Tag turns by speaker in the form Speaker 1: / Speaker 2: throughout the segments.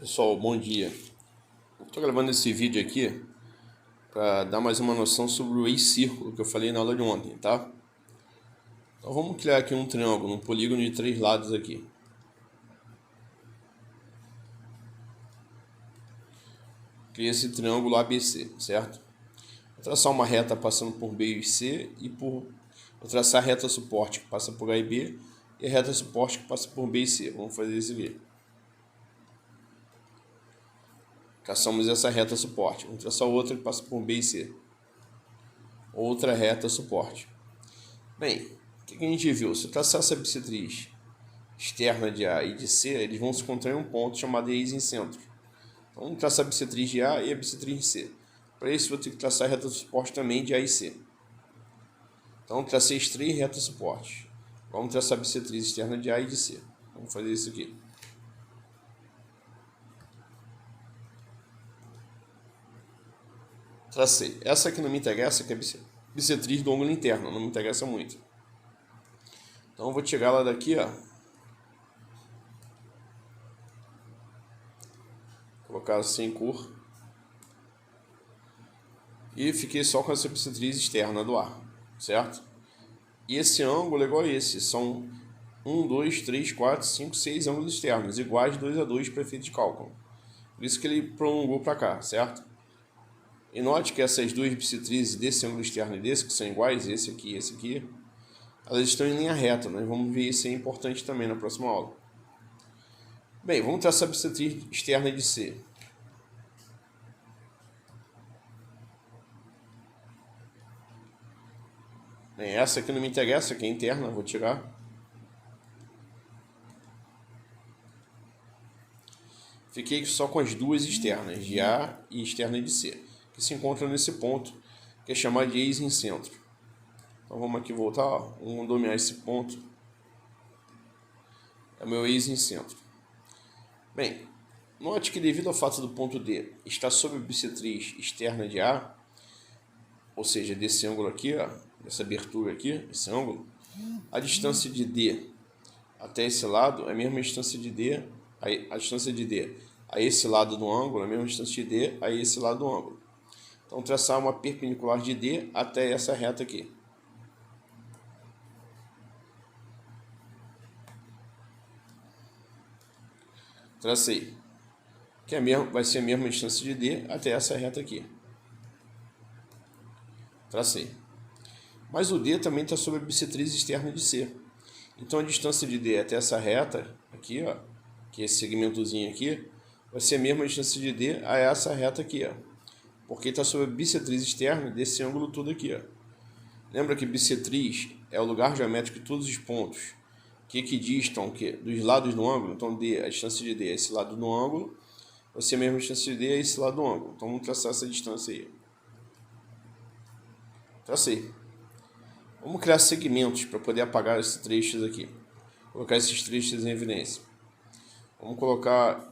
Speaker 1: Pessoal, bom dia. Estou gravando esse vídeo aqui para dar mais uma noção sobre o ex-círculo que eu falei na aula de ontem, tá? Então vamos criar aqui um triângulo, um polígono de 3 lados aqui. Cria esse triângulo ABC, certo? Vou traçar uma reta passando por B e C vou traçar a reta suporte que passa por A e B e a reta suporte que passa por B e C. Vamos fazer isso aqui. Traçamos essa reta suporte. Vamos traçar outra que passa por B e C. Outra reta suporte. Bem, o que a gente viu? Se eu traçar essa bissetriz externa de A e de C, eles vão se encontrar em um ponto chamado ex em centro. Então, vamos traçar a bissetriz de A e a bissetriz de C. Para isso, vou ter que traçar a reta suporte também de A e C. Então, tracei as 3 retas suporte. Vamos traçar a bissetriz externa de A e de C. Vamos fazer isso aqui. Tracei. Essa aqui não me interessa, que é a bissetriz do ângulo interno. Não me interessa muito. Então, eu vou tirar ela daqui, ó. Colocar sem cor. E fiquei só com essa bissetriz externa do ar, certo? E esse ângulo é igual a esse. São 1, 2, 3, 4, 5, 6 ângulos externos, iguais 2 a 2 para efeito de cálculo. Por isso que ele prolongou para cá, certo? E note que essas duas bissetrizes desse ângulo externo e desse, que são iguais, esse aqui e esse aqui, elas estão em linha reta. Nós vamos ver isso, é importante também na próxima aula. Bem, vamos traçar a bissetriz externa de C. Bem, essa aqui não me interessa, que é interna, vou tirar. Fiquei só com as duas externas, de A e externa de C, que se encontram nesse ponto, que é chamado de ex em centro. Então vamos aqui voltar, ó. Vamos dominar esse ponto. É o meu ex em centro. Bem, note que devido ao fato do ponto D estar sob a bissetriz externa de A, ou seja, desse ângulo aqui, ó, dessa abertura aqui, esse ângulo, a distância de D até esse lado é a mesma distância de D, a distância de D a esse lado do ângulo é a mesma distância de D a esse lado do ângulo. Então, traçar uma perpendicular de D até essa reta aqui. Tracei. Que vai ser a mesma distância de D até essa reta aqui. Tracei. Mas o D também está sob a bissetriz externa de C. Então, a distância de D até essa reta aqui, ó, que é esse segmentozinho aqui, vai ser a mesma distância de D a essa reta aqui, ó, porque está sob a bissetriz externa desse ângulo todo aqui, ó. Lembra que bissetriz é o lugar geométrico de todos os pontos que equidistam dos lados do ângulo. Então, D, a distância de D é esse lado do ângulo, vai ser a mesma distância de D a esse lado do ângulo. Então, vamos traçar essa distância aí. Tracei. Vamos criar segmentos para poder apagar esses trechos aqui. Colocar esses trechos em evidência. Vamos colocar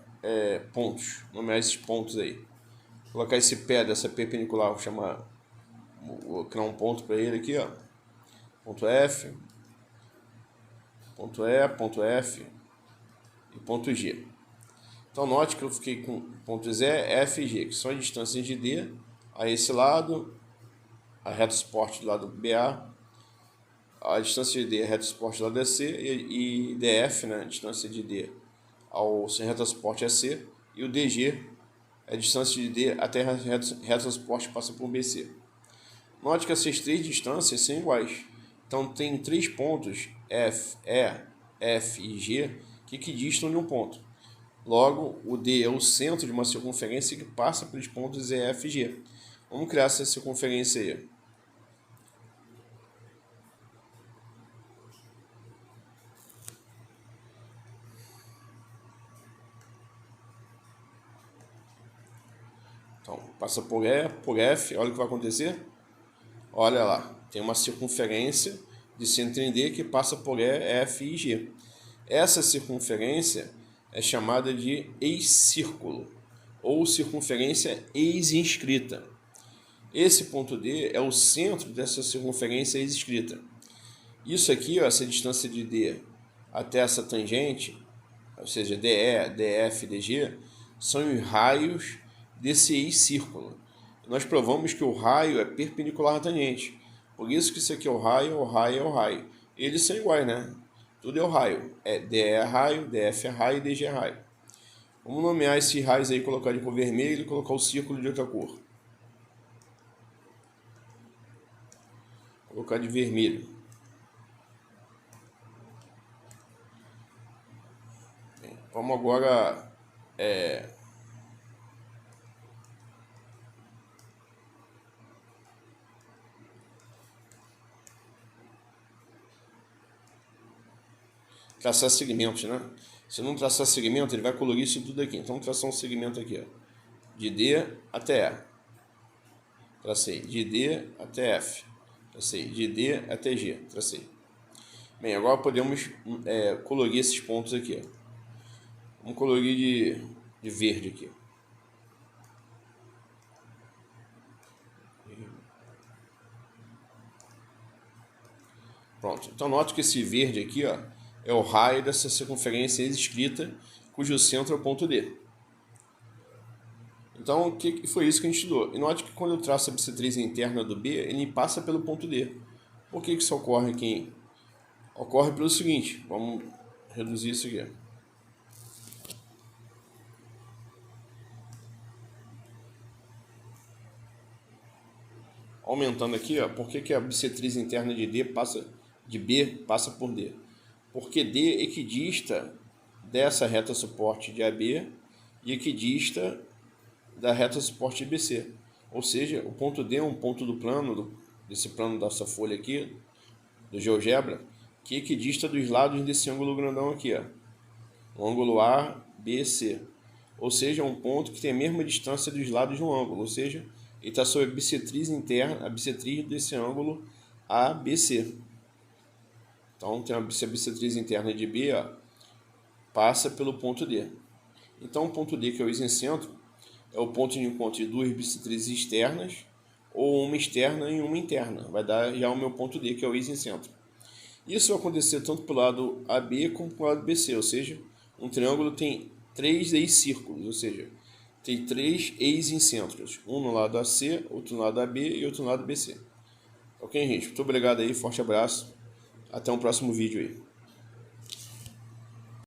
Speaker 1: pontos, nomear esses pontos aí. Colocar esse pé dessa perpendicular, vou criar um ponto para ele aqui, ó. Ponto F, ponto E, ponto F e ponto G. Então note que eu fiquei com pontos E, F e G, que são as distâncias de D a esse lado, a reta suporte do lado BA, a distância de D, a reta suporte do lado DC e DF, né, a distância de D ao reta suporte AC, e o DG é a distância de D até a reta suporte que passa por BC. Note que essas 3 distâncias são iguais. Então tem 3 pontos F, E, F e G que equidistam de um ponto. Logo, o D é o centro de uma circunferência que passa pelos pontos E, F e G. Vamos criar essa circunferência aí. Então, passa por E, por F, olha o que vai acontecer. Olha lá, tem uma circunferência de centro em D que passa por E, F e G. Essa circunferência é chamada de ex-círculo, ou circunferência ex-inscrita. Esse ponto D é o centro dessa circunferência ex-inscrita. Isso aqui, ó, essa distância de D até essa tangente, ou seja, DE, DF, DG, são os raios desse ex-círculo. Nós provamos que o raio é perpendicular à tangente. Por isso que isso aqui é o raio, o raio é o raio. Eles são iguais, né? Tudo é o raio. DE é raio, DF é raio e DG é raio. Vamos nomear esses raios aí, colocar de cor vermelha e colocar o círculo de outra cor. Colocar de vermelho. Bem, vamos agora traçar segmentos, né? Se não traçar segmento, ele vai colorir isso tudo aqui. Então, traçar um segmento aqui, ó, de D até E. Tracei. De D até F. Tracei. De D até G. Tracei. Bem, agora podemos colorir esses pontos aqui, ó. Vamos colorir de verde aqui. Pronto. Então, note que esse verde aqui, ó, é o raio dessa circunferência escrita, cujo centro é o ponto D. Então, o que foi isso que a gente estudou? E note que quando eu traço a bissetriz interna do B, ele passa pelo ponto D. Por que isso ocorre aqui? Ocorre pelo seguinte, vamos reduzir isso aqui. Aumentando aqui, ó, por que a bissetriz interna de B passa por D? Porque D equidista dessa reta suporte de AB e equidista da reta suporte de BC. Ou seja, o ponto D é um ponto do plano, desse plano dessa folha aqui, do GeoGebra, que equidista dos lados desse ângulo grandão aqui, ó, o ângulo ABC. Ou seja, um ponto que tem a mesma distância dos lados de um ângulo, ou seja, ele está sobre a bissetriz interna, a bissetriz desse ângulo ABC. Então, tem a bissetriz interna de B, ó, passa pelo ponto D. Então, o ponto D, que é o isocentro, é o ponto de encontro de duas bissetrizes externas, ou uma externa e uma interna. Vai dar já o meu ponto D, que é o isocentro. Isso vai acontecer tanto para o lado AB como para o lado BC, ou seja, um triângulo tem 3 ex-círculos, ou seja, tem 3 ex-incentros. Um no lado AC, outro no lado AB e outro no lado BC. Ok, gente? Muito obrigado aí, forte abraço. Até um próximo vídeo aí.